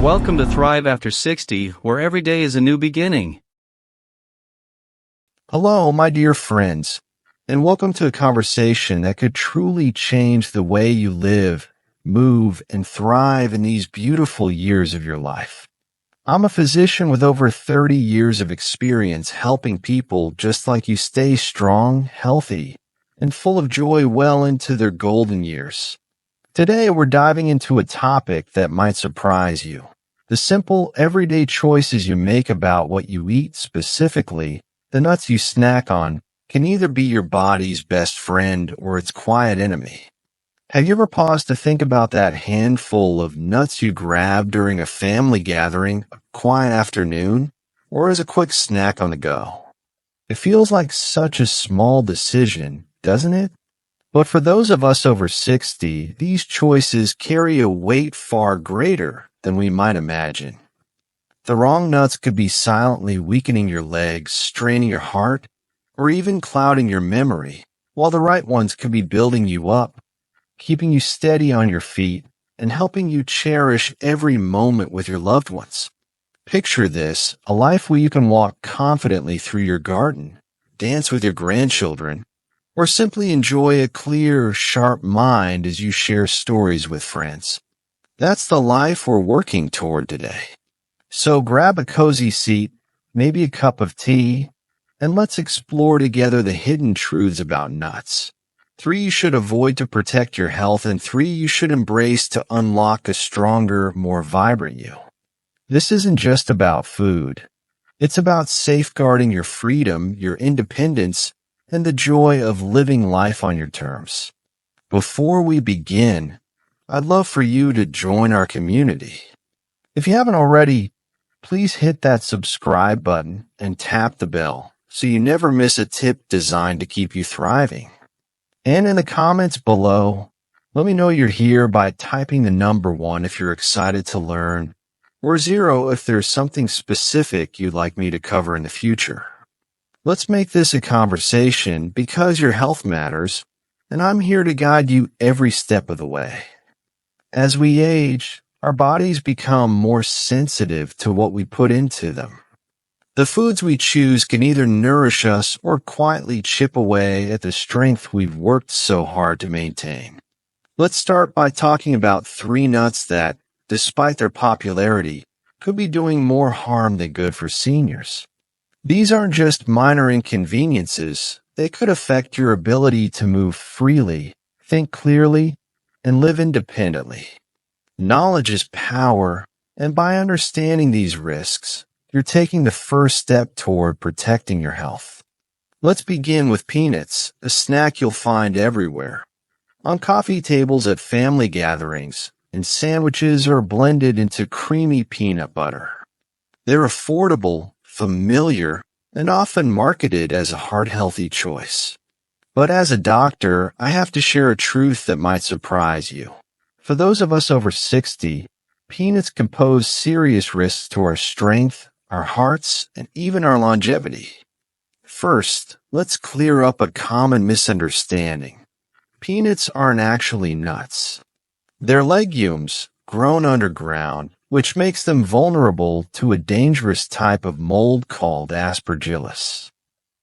Welcome to Thrive After 60, where every day is a new beginning. Hello, my dear friends, and welcome to a conversation that could truly change the way you live, move, and thrive in these beautiful years of your life. I'm a physician with over 30 years of experience helping people just like you stay strong, healthy, and full of joy well into their golden years. Today, we're diving into a topic that might surprise you. The simple, everyday choices you make about what you eat, specifically the nuts you snack on, can either be your body's best friend or its quiet enemy. Have you ever paused to think about that handful of nuts you grab during a family gathering, a quiet afternoon, or as a quick snack on the go? It feels like such a small decision, doesn't it? But for those of us over 60, these choices carry a weight far greater than we might imagine. The wrong nuts could be silently weakening your legs, straining your heart, or even clouding your memory, while the right ones could be building you up, keeping you steady on your feet, and helping you cherish every moment with your loved ones. Picture this, a life where you can walk confidently through your garden, dance with your grandchildren, or simply enjoy a clear, sharp mind as you share stories with friends. That's the life we're working toward today. So grab a cozy seat, maybe a cup of tea, and let's explore together the hidden truths about nuts. 3 you should avoid to protect your health, and 3 you should embrace to unlock a stronger, more vibrant you. This isn't just about food. It's about safeguarding your freedom, your independence, and the joy of living life on your terms. Before we begin, I'd love for you to join our community. If you haven't already, please hit that subscribe button and tap the bell so you never miss a tip designed to keep you thriving. And in the comments below, let me know you're here by typing the number 1 if you're excited to learn, or 0 if there's something specific you'd like me to cover in the future. Let's make this a conversation because your health matters, and I'm here to guide you every step of the way. As we age, our bodies become more sensitive to what we put into them. The foods we choose can either nourish us or quietly chip away at the strength we've worked so hard to maintain. Let's start by talking about 3 nuts that, despite their popularity, could be doing more harm than good for seniors. These aren't just minor inconveniences. They could affect your ability to move freely, think clearly, and live independently. Knowledge is power, and by understanding these risks, you're taking the first step toward protecting your health. Let's begin with peanuts, a snack you'll find everywhere. On coffee tables at family gatherings, and sandwiches are blended into creamy peanut butter. They're affordable, familiar, and often marketed as a heart-healthy choice. But as a doctor, I have to share a truth that might surprise you. For those of us over 60, peanuts can pose serious risks to our strength, our hearts, and even our longevity. First, let's clear up a common misunderstanding. Peanuts aren't actually nuts. They're legumes grown underground, which makes them vulnerable to a dangerous type of mold called aspergillus.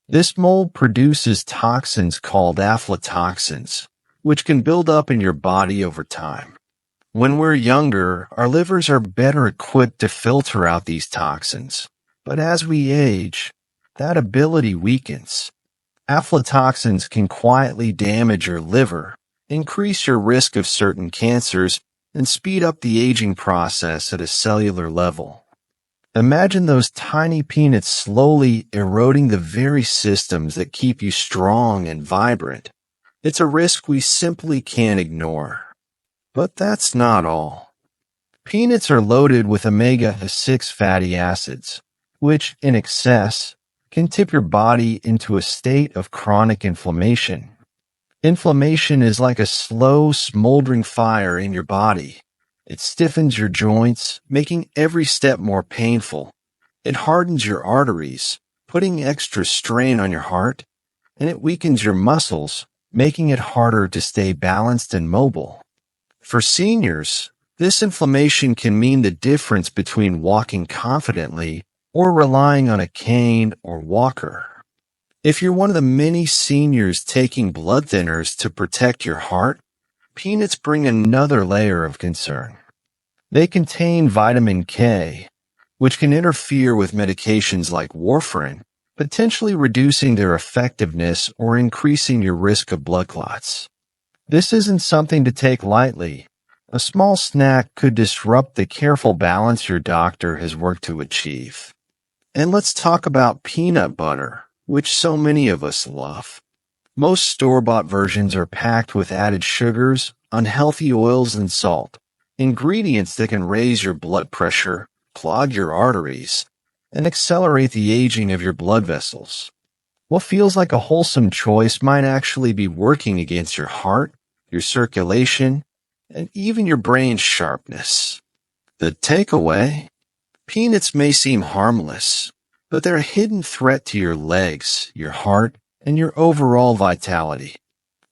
This mold produces toxins called aflatoxins, which can build up in your body over time. When we're younger, our livers are better equipped to filter out these toxins, but as we age, that ability weakens. Aflatoxins can quietly damage your liver, increase your risk of certain cancers, and speed up the aging process at a cellular level. Imagine those tiny peanuts slowly eroding the very systems that keep you strong and vibrant. It's a risk we simply can't ignore. But that's not all. Peanuts are loaded with omega-6 fatty acids, which, in excess, can tip your body into a state of chronic inflammation. Inflammation is like a slow, smoldering fire in your body. It stiffens your joints, making every step more painful. It hardens your arteries, putting extra strain on your heart, and it weakens your muscles, making it harder to stay balanced and mobile. For seniors, This inflammation can mean the difference between walking confidently or relying on a cane or walker. If you're one of the many seniors taking blood thinners to protect your heart, peanuts bring another layer of concern. They contain vitamin K, which can interfere with medications like warfarin, potentially reducing their effectiveness or increasing your risk of blood clots. This isn't something to take lightly. A small snack could disrupt the careful balance your doctor has worked to achieve. And let's talk about peanut butter, which so many of us love. Most store-bought versions are packed with added sugars, unhealthy oils, and salt, ingredients that can raise your blood pressure, clog your arteries, and accelerate the aging of your blood vessels. What feels like a wholesome choice might actually be working against your heart, your circulation, and even your brain's sharpness. The takeaway? Peanuts may seem harmless, but they're a hidden threat to your legs, your heart, and your overall vitality.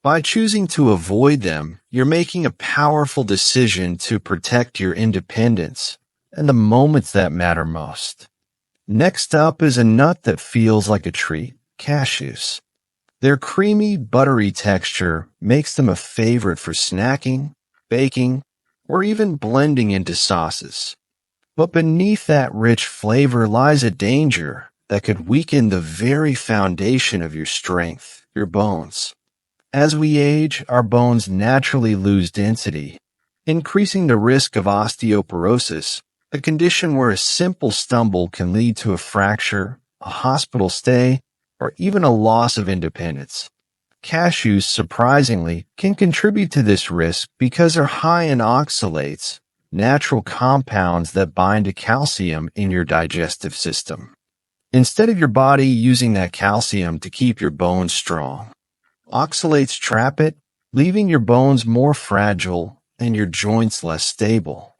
By choosing to avoid them, you're making a powerful decision to protect your independence and the moments that matter most. Next up is a nut that feels like a treat, cashews. Their creamy, buttery texture makes them a favorite for snacking, baking, or even blending into sauces. But beneath that rich flavor lies a danger that could weaken the very foundation of your strength, your bones. As we age, our bones naturally lose density, increasing the risk of osteoporosis, a condition where a simple stumble can lead to a fracture, a hospital stay, or even a loss of independence. Cashews, surprisingly, can contribute to this risk because they're high in oxalates, natural compounds that bind to calcium in your digestive system. Instead of your body using that calcium to keep your bones strong, oxalates trap it, leaving your bones more fragile and your joints less stable.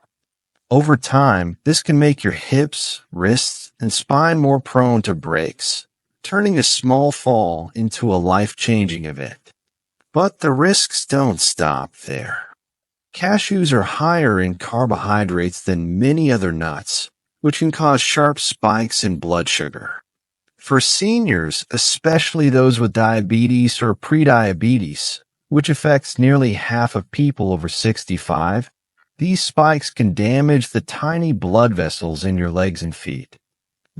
Over time, this can make your hips, wrists, and spine more prone to breaks, turning a small fall into a life-changing event. But the risks don't stop there. Cashews are higher in carbohydrates than many other nuts, which can cause sharp spikes in blood sugar. For seniors, especially those with diabetes or prediabetes, which affects nearly half of people over 65, these spikes can damage the tiny blood vessels in your legs and feet.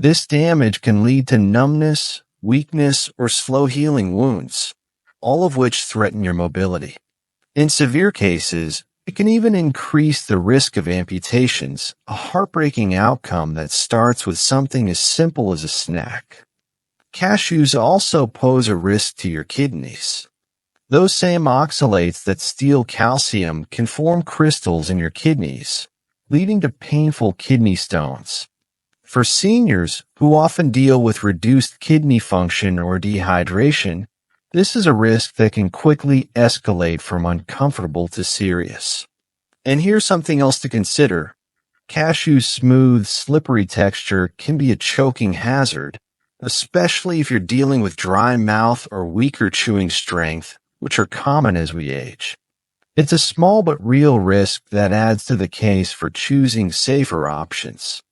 This damage can lead to numbness, weakness, or slow healing wounds, all of which threaten your mobility. In severe cases, it can even increase the risk of amputations, a heartbreaking outcome that starts with something as simple as a snack. Cashews also pose a risk to your kidneys. Those same oxalates that steal calcium can form crystals in your kidneys, leading to painful kidney stones. For seniors who often deal with reduced kidney function or dehydration, this is a risk that can quickly escalate from uncomfortable to serious. And here's something else to consider. Cashew's smooth, slippery texture can be a choking hazard, especially if you're dealing with dry mouth or weaker chewing strength, which are common as we age. It's a small but real risk that adds to the case for choosing safer options.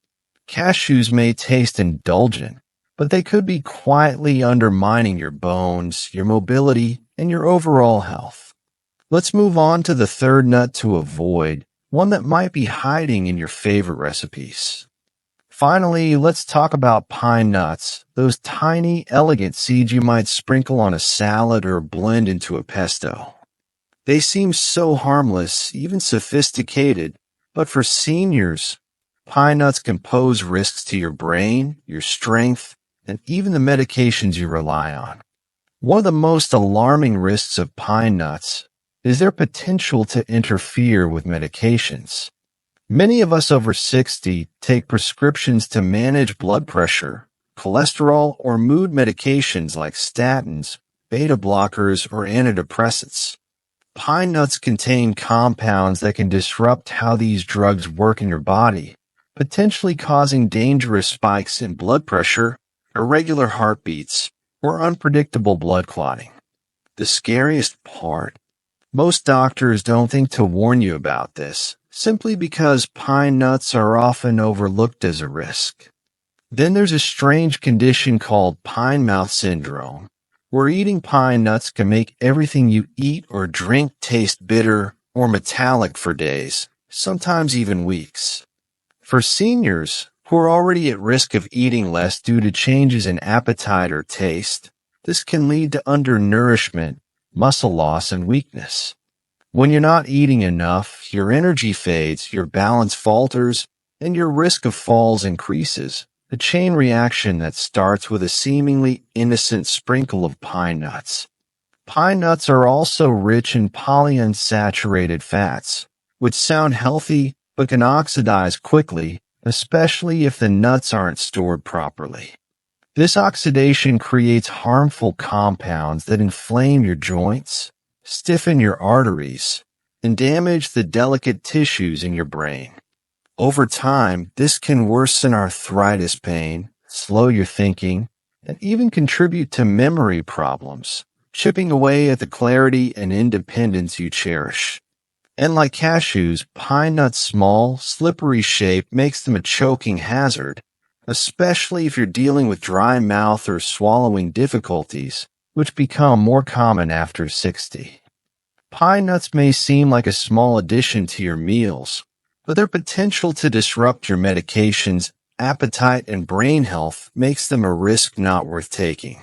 Cashews may taste indulgent, but they could be quietly undermining your bones, your mobility, and your overall health. Let's move on to the third nut to avoid, one that might be hiding in your favorite recipes. Finally, let's talk about pine nuts, those tiny, elegant seeds you might sprinkle on a salad or blend into a pesto. They seem so harmless, even sophisticated, but for seniors, pine nuts can pose risks to your brain, your strength, and even the medications you rely on. One of the most alarming risks of pine nuts is their potential to interfere with medications. Many of us over 60 take prescriptions to manage blood pressure, cholesterol, or mood medications like statins, beta blockers, or antidepressants. Pine nuts contain compounds that can disrupt how these drugs work in your body, potentially causing dangerous spikes in blood pressure, irregular heartbeats, or unpredictable blood clotting. The scariest part: most doctors don't think to warn you about this, simply because pine nuts are often overlooked as a risk. Then there's a strange condition called pine mouth syndrome, where eating pine nuts can make everything you eat or drink taste bitter or metallic for days, sometimes even weeks. For seniors who are already at risk of eating less due to changes in appetite or taste, this can lead to undernourishment, muscle loss, and weakness. When you're not eating enough, your energy fades, your balance falters, and your risk of falls increases, a chain reaction that starts with a seemingly innocent sprinkle of pine nuts. Pine nuts are also rich in polyunsaturated fats, which sound healthy but can oxidize quickly, especially if the nuts aren't stored properly. This oxidation creates harmful compounds that inflame your joints, stiffen your arteries, and damage the delicate tissues in your brain. Over time, this can worsen arthritis pain, slow your thinking, and even contribute to memory problems, chipping away at the clarity and independence you cherish. And like cashews, pine nuts' small, slippery shape makes them a choking hazard, especially if you're dealing with dry mouth or swallowing difficulties, which become more common after 60. Pine nuts may seem like a small addition to your meals, but their potential to disrupt your medications, appetite, and brain health makes them a risk not worth taking.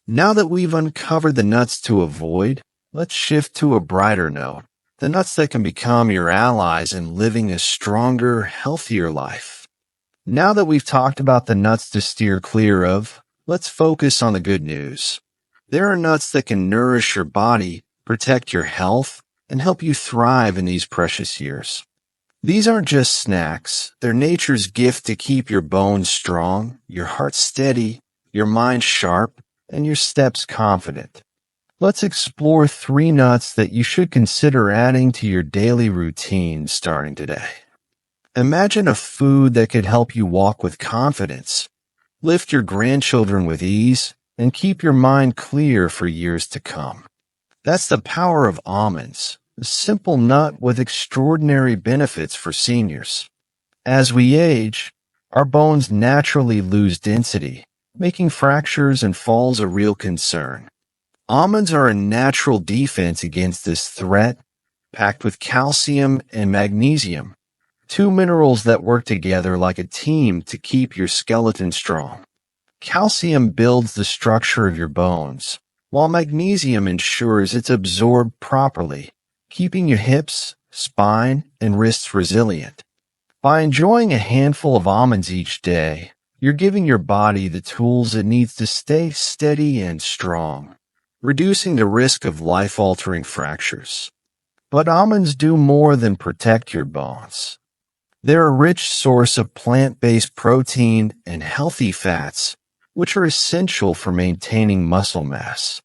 Now that we've uncovered the nuts to avoid, let's shift to a brighter note. The nuts that can become your allies in living a stronger, healthier life. Now that we've talked about the nuts to steer clear of, let's focus on the good news. There are nuts that can nourish your body, protect your health, and help you thrive in these precious years. These aren't just snacks, they're nature's gift to keep your bones strong, your heart steady, your mind sharp, and your steps confident. Let's explore 3 nuts that you should consider adding to your daily routine starting today. Imagine a food that could help you walk with confidence, lift your grandchildren with ease, and keep your mind clear for years to come. That's the power of almonds, a simple nut with extraordinary benefits for seniors. As we age, our bones naturally lose density, making fractures and falls a real concern. Almonds are a natural defense against this threat, packed with calcium and magnesium, 2 minerals that work together like a team to keep your skeleton strong. Calcium builds the structure of your bones, while magnesium ensures it's absorbed properly, keeping your hips, spine, and wrists resilient. By enjoying a handful of almonds each day, you're giving your body the tools it needs to stay steady and strong, reducing the risk of life-altering fractures. But almonds do more than protect your bones. They're a rich source of plant-based protein and healthy fats, which are essential for maintaining muscle mass.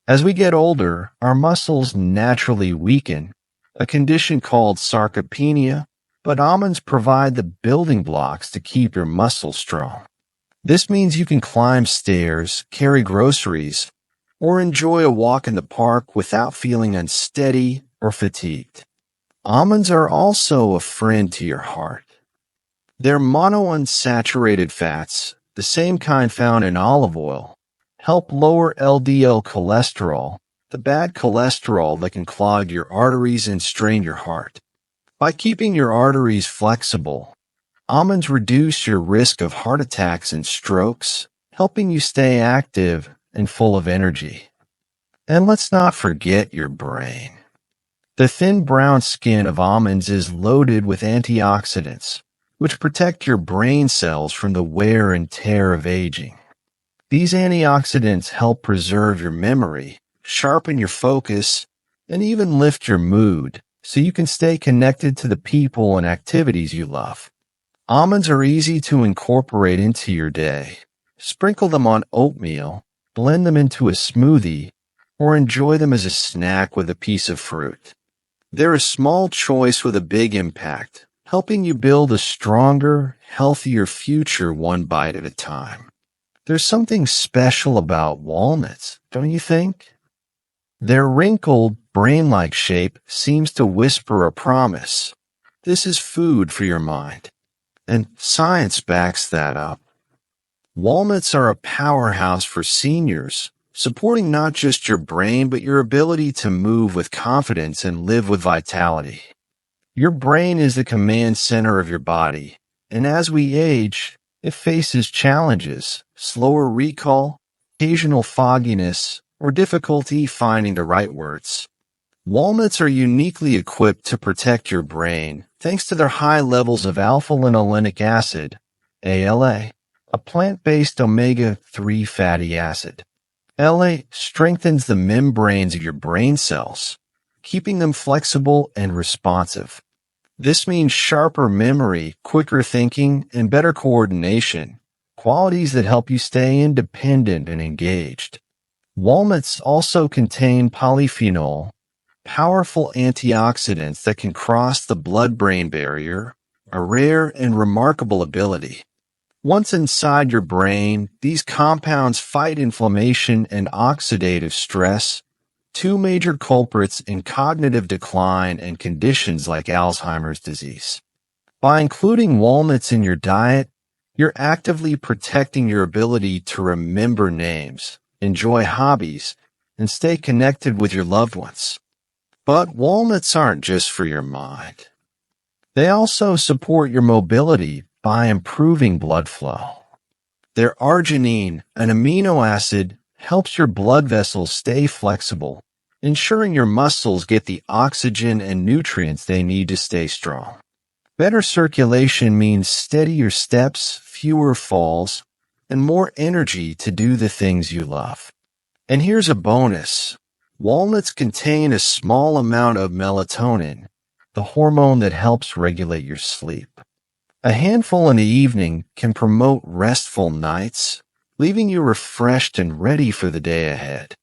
As we get older, our muscles naturally weaken, a condition called sarcopenia, but almonds provide the building blocks to keep your muscles strong. This means you can climb stairs, carry groceries, or enjoy a walk in the park without feeling unsteady or fatigued. Almonds are also a friend to your heart. Their monounsaturated fats, the same kind found in olive oil, help lower LDL cholesterol, the bad cholesterol that can clog your arteries and strain your heart. By keeping your arteries flexible, almonds reduce your risk of heart attacks and strokes, helping you stay active and full of energy. And let's not forget your brain. The thin brown skin of almonds is loaded with antioxidants, which protect your brain cells from the wear and tear of aging. These antioxidants help preserve your memory, sharpen your focus, and even lift your mood so you can stay connected to the people and activities you love. Almonds are easy to incorporate into your day. Sprinkle them on oatmeal, blend them into a smoothie, or enjoy them as a snack with a piece of fruit. They're a small choice with a big impact, helping you build a stronger, healthier future one bite at a time. There's something special about walnuts, don't you think? Their wrinkled, brain-like shape seems to whisper a promise. This is food for your mind. And science backs that up. Walnuts are a powerhouse for seniors, supporting not just your brain, but your ability to move with confidence and live with vitality. Your brain is the command center of your body, and as we age, it faces challenges, slower recall, occasional fogginess, or difficulty finding the right words. Walnuts are uniquely equipped to protect your brain thanks to their high levels of alpha-linolenic acid, ALA, a plant-based omega-3 fatty acid. LA strengthens the membranes of your brain cells, keeping them flexible and responsive. This means sharper memory, quicker thinking, and better coordination, qualities that help you stay independent and engaged. Walnuts also contain polyphenol, powerful antioxidants that can cross the blood-brain barrier, a rare and remarkable ability. Once inside your brain, these compounds fight inflammation and oxidative stress, two major culprits in cognitive decline and conditions like Alzheimer's disease. By including walnuts in your diet, you're actively protecting your ability to remember names, enjoy hobbies, and stay connected with your loved ones. But walnuts aren't just for your mind. They also support your mobility by improving blood flow. Their arginine, an amino acid, helps your blood vessels stay flexible, ensuring your muscles get the oxygen and nutrients they need to stay strong. Better circulation means steadier steps, fewer falls, and more energy to do the things you love. And here's a bonus. Walnuts contain a small amount of melatonin, the hormone that helps regulate your sleep. A handful in the evening can promote restful nights, leaving you refreshed and ready for the day ahead.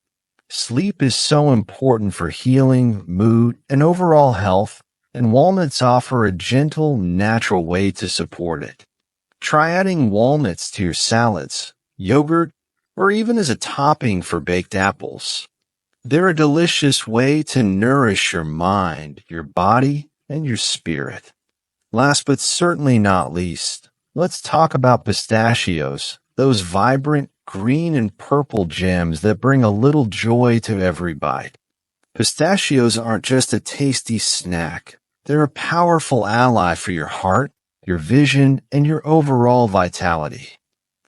Sleep is so important for healing, mood, and overall health, and walnuts offer a gentle, natural way to support it. Try adding walnuts to your salads, yogurt, or even as a topping for baked apples. They're a delicious way to nourish your mind, your body, and your spirit. Last but certainly not least, let's talk about pistachios, those vibrant green and purple gems that bring a little joy to every bite. Pistachios aren't just a tasty snack. They're a powerful ally for your heart, your vision, and your overall vitality.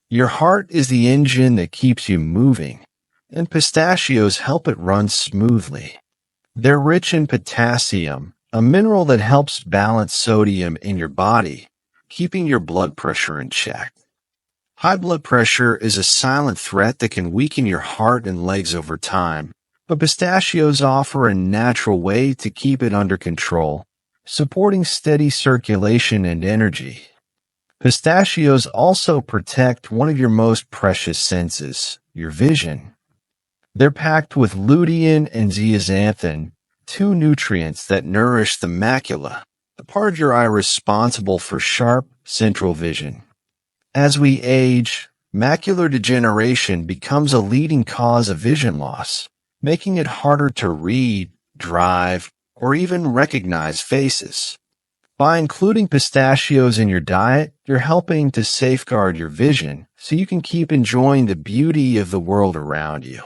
Your heart is the engine that keeps you moving, and pistachios help it run smoothly. They're rich in potassium, a mineral that helps balance sodium in your body, keeping your blood pressure in check. High blood pressure is a silent threat that can weaken your heart and legs over time, but pistachios offer a natural way to keep it under control, supporting steady circulation and energy. Pistachios also protect one of your most precious senses, your vision. They're packed with lutein and zeaxanthin, two nutrients that nourish the macula, the part of your eye responsible for sharp, central vision. As we age, macular degeneration becomes a leading cause of vision loss, making it harder to read, drive, or even recognize faces. By including pistachios in your diet, you're helping to safeguard your vision so you can keep enjoying the beauty of the world around you.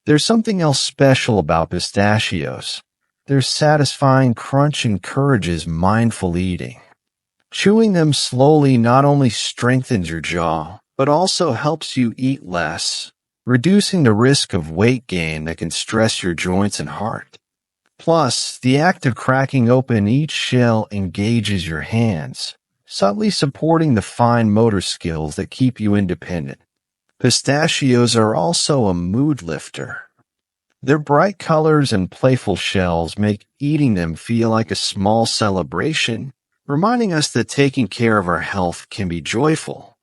There's something else special about pistachios. Their satisfying crunch encourages mindful eating. Chewing them slowly not only strengthens your jaw, but also helps you eat less, reducing the risk of weight gain that can stress your joints and heart. Plus, the act of cracking open each shell engages your hands, subtly supporting the fine motor skills that keep you independent. Pistachios are also a mood lifter. Their bright colors and playful shells make eating them feel like a small celebration, reminding us that taking care of our health can be joyful.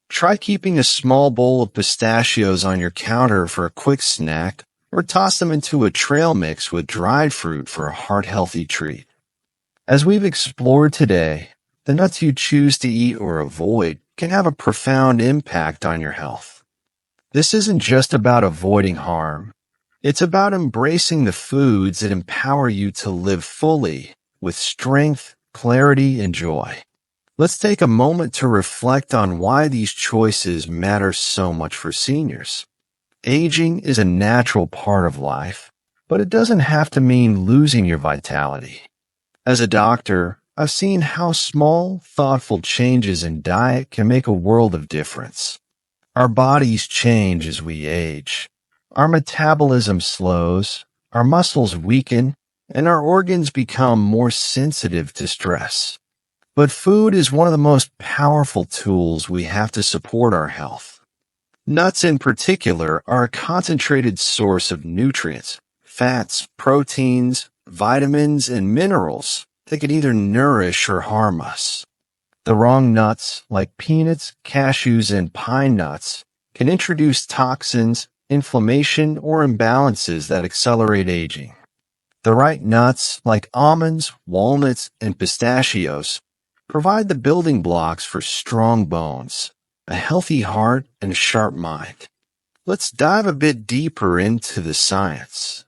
Try keeping a small bowl of pistachios on your counter for a quick snack, or toss them into a trail mix with dried fruit for a heart-healthy treat. As we've explored today, the nuts you choose to eat or avoid can have a profound impact on your health. This isn't just about avoiding harm. It's about embracing the foods that empower you to live fully, with strength, clarity, and joy. Let's take a moment to reflect on why these choices matter so much for seniors. Aging is a natural part of life, but it doesn't have to mean losing your vitality. As a doctor, I've seen how small, thoughtful changes in diet can make a world of difference. Our bodies change as we age. Our metabolism slows, our muscles weaken, and our organs become more sensitive to stress. But food is one of the most powerful tools we have to support our health. Nuts in particular are a concentrated source of nutrients, fats, proteins, vitamins, and minerals that can either nourish or harm us. The wrong nuts, like peanuts, cashews, and pine nuts, can introduce toxins, inflammation, or imbalances that accelerate aging. The right nuts, like almonds, walnuts, and pistachios, provide the building blocks for strong bones, a healthy heart, and a sharp mind. Let's dive a bit deeper into the science.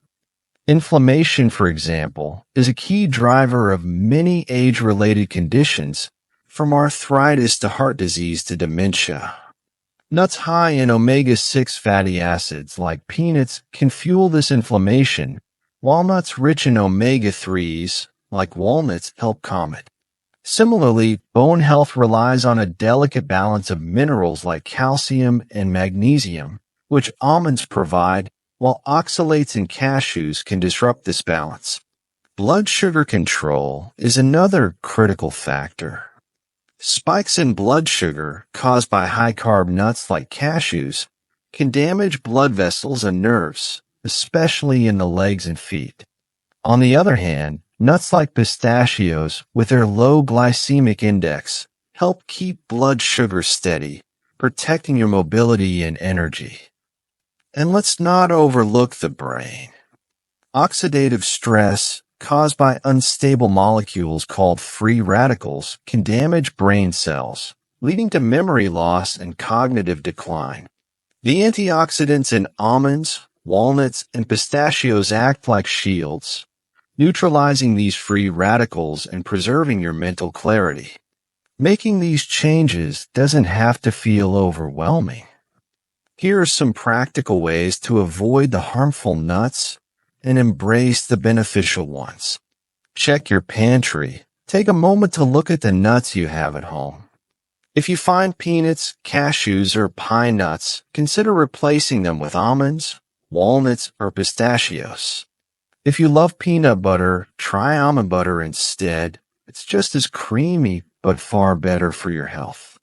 Inflammation, for example, is a key driver of many age-related conditions, from arthritis to heart disease to dementia. Nuts high in omega-6 fatty acids like peanuts can fuel this inflammation, while nuts rich in omega-3s like walnuts help calm it. Similarly, bone health relies on a delicate balance of minerals like calcium and magnesium, which almonds provide, while oxalates in cashews can disrupt this balance. Blood sugar control is another critical factor. Spikes in blood sugar caused by high-carb nuts like cashews can damage blood vessels and nerves, especially in the legs and feet. On the other hand, nuts like pistachios, with their low glycemic index, help keep blood sugar steady, protecting your mobility and energy. And let's not overlook the brain. Oxidative stress caused by unstable molecules called free radicals can damage brain cells, leading to memory loss and cognitive decline. The antioxidants in almonds, walnuts, and pistachios act like shields, neutralizing these free radicals and preserving your mental clarity. Making these changes doesn't have to feel overwhelming. Here are some practical ways to avoid the harmful nuts and embrace the beneficial ones. Check your pantry. Take a moment to look at the nuts you have at home. If you find peanuts, cashews, or pine nuts, consider replacing them with almonds, walnuts, or pistachios. If you love peanut butter, try almond butter instead. It's just as creamy, but far better for your health.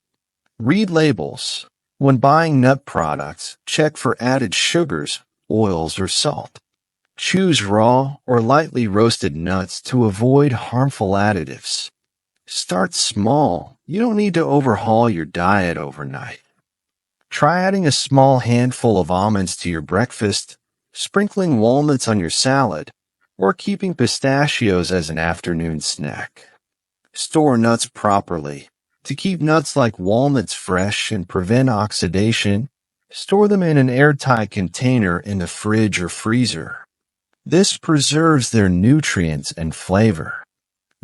Read labels. When buying nut products, check for added sugars, oils, or salt. Choose raw or lightly roasted nuts to avoid harmful additives. Start small. You don't need to overhaul your diet overnight. Try adding a small handful of almonds to your breakfast, sprinkling walnuts on your salad, or keeping pistachios as an afternoon snack. Store nuts properly. To keep nuts like walnuts fresh and prevent oxidation, store them in an airtight container in the fridge or freezer. This preserves their nutrients and flavor.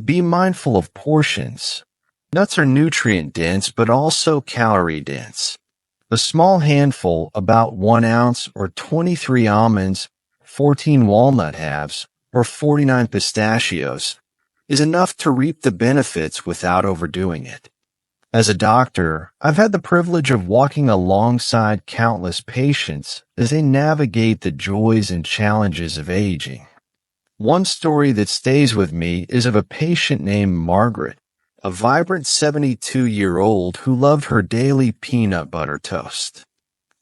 Be mindful of portions. Nuts are nutrient-dense but also calorie-dense. A small handful, about 1 ounce or 23 almonds, 14 walnut halves, or 49 pistachios, is enough to reap the benefits without overdoing it. As a doctor, I've had the privilege of walking alongside countless patients as they navigate the joys and challenges of aging. One story that stays with me is of a patient named Margaret, a vibrant 72-year-old who loved her daily peanut butter toast.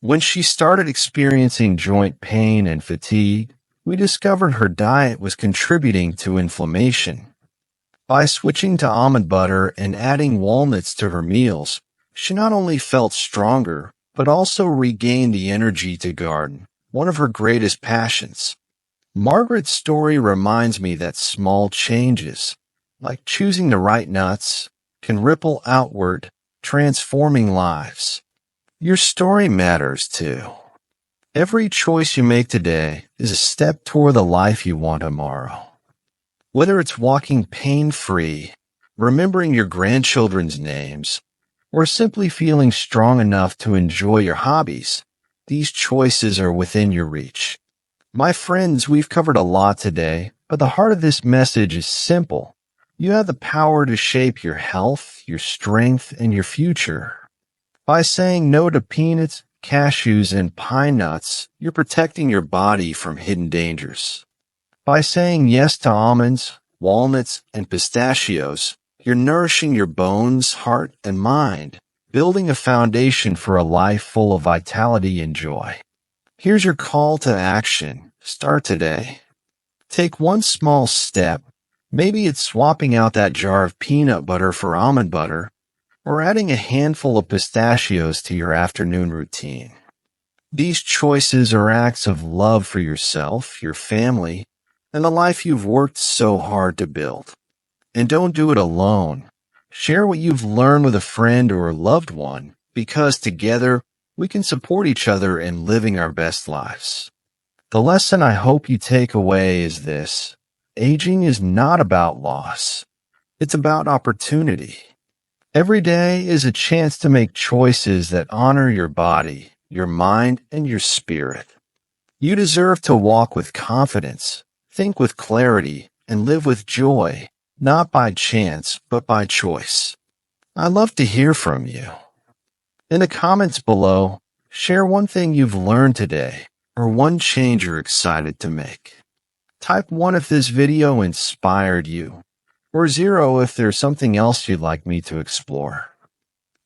When she started experiencing joint pain and fatigue, we discovered her diet was contributing to inflammation. By switching to almond butter and adding walnuts to her meals, she not only felt stronger, but also regained the energy to garden, one of her greatest passions. Margaret's story reminds me that small changes, like choosing the right nuts, can ripple outward, transforming lives. Your story matters too. Every choice you make today is a step toward the life you want tomorrow. Whether it's walking pain-free, remembering your grandchildren's names, or simply feeling strong enough to enjoy your hobbies, these choices are within your reach. My friends, we've covered a lot today, but the heart of this message is simple. You have the power to shape your health, your strength, and your future. By saying no to peanuts, cashews, and pine nuts, you're protecting your body from hidden dangers. By saying yes to almonds, walnuts, and pistachios, you're nourishing your bones, heart, and mind, building a foundation for a life full of vitality and joy. Here's your call to action. Start today. Take one small step. Maybe it's swapping out that jar of peanut butter for almond butter, or adding a handful of pistachios to your afternoon routine. These choices are acts of love for yourself, your family, and the life you've worked so hard to build. And don't do it alone. Share what you've learned with a friend or a loved one, because together we can support each other in living our best lives. The lesson I hope you take away is this: aging is not about loss. It's about opportunity. Every day is a chance to make choices that honor your body, your mind, and your spirit. You deserve to walk with confidence, think with clarity, and live with joy, not by chance, but by choice. I'd love to hear from you. In the comments below, share one thing you've learned today, or one change you're excited to make. Type 1 if this video inspired you, or 0 if there's something else you'd like me to explore.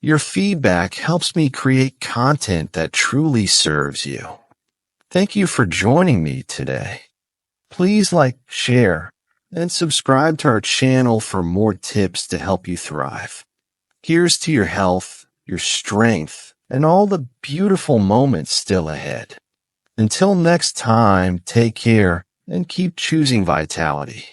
Your feedback helps me create content that truly serves you. Thank you for joining me today. Please like, share, and subscribe to our channel for more tips to help you thrive. Here's to your health, your strength, and all the beautiful moments still ahead. Until next time, take care and keep choosing vitality.